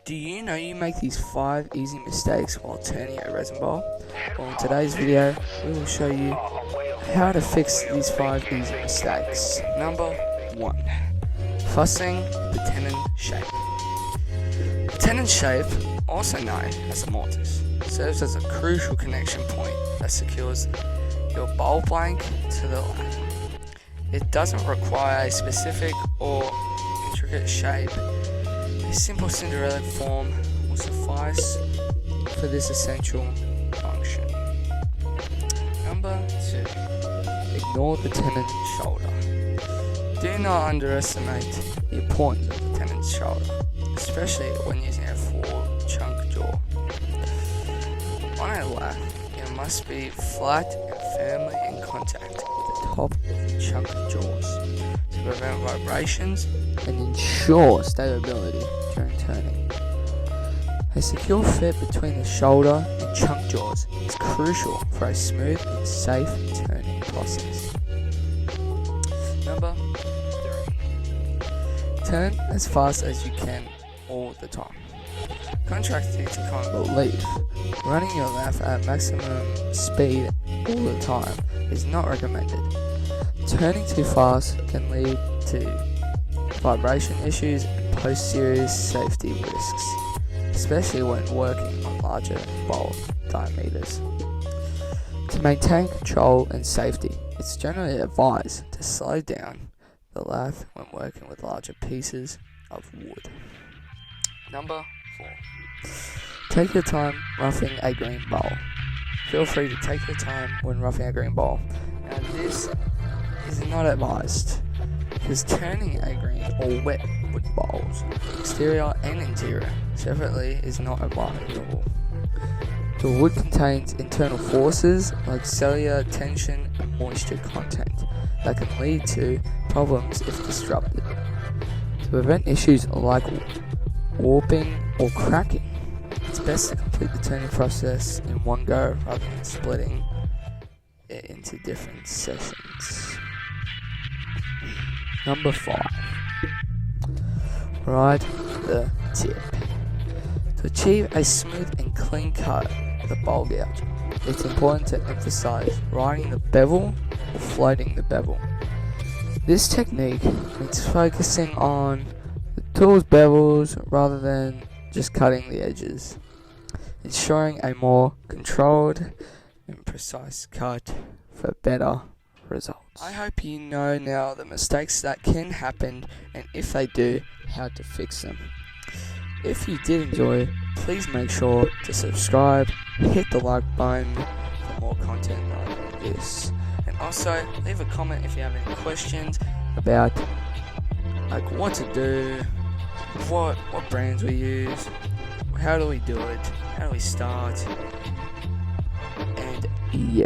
Do you know you make these 5 easy mistakes while turning a resin bowl? Well, in today's video, we will show you how to fix these 5 easy mistakes. Number 1. Fussing the tenon shape. The tenon shape, also known as a mortise, serves as a crucial connection point that secures your bowl blank to the lathe. It doesn't require a specific or intricate shape. A simple Cinderella form will suffice for this essential function. Number 2. Ignore the tenon shoulder. Do not underestimate the importance of the tenon shoulder, especially when using a 4-chunk jaw. On a lathe, it must be flat and firmly in contact with the top of the chunk jaws to prevent vibrations and ensure stability during turning. A secure fit between the shoulder and chunk jaws is crucial for a smooth and safe turning process. Number 3. Turn as fast as you can all the time. Contrary to common belief, running your lathe at maximum speed all the time is not recommended. Turning too fast can lead to vibration issues and pose serious safety risks, especially when working on larger bowl diameters. To maintain control and safety, it's generally advised to slow down the lathe when working with larger pieces of wood. Number 4. Take your time roughing a green bowl. Feel free to take your time when roughing a green bowl. Now this is not advised, because turning a green or wet wood bowls, exterior and interior, separately is not advisable. The wood contains internal forces like cellular tension and moisture content that can lead to problems if disrupted. To prevent issues like warping or cracking, it's best to complete the turning process in one go rather than splitting it into different sessions. Number 5. Ride the tip. To achieve a smooth and clean cut of the bowl gouge, it's important to emphasize riding the bevel or floating the bevel. This technique means focusing on the tool's bevels rather than just cutting the edges, ensuring a more controlled and precise cut for better results. I hope you know now the mistakes that can happen, and if they do, how to fix them. If you did enjoy, please make sure to subscribe, hit the like button for more content like this, and also leave a comment if you have any questions about like what to do, what brands we use, how do we do it, how do we start, and yeah.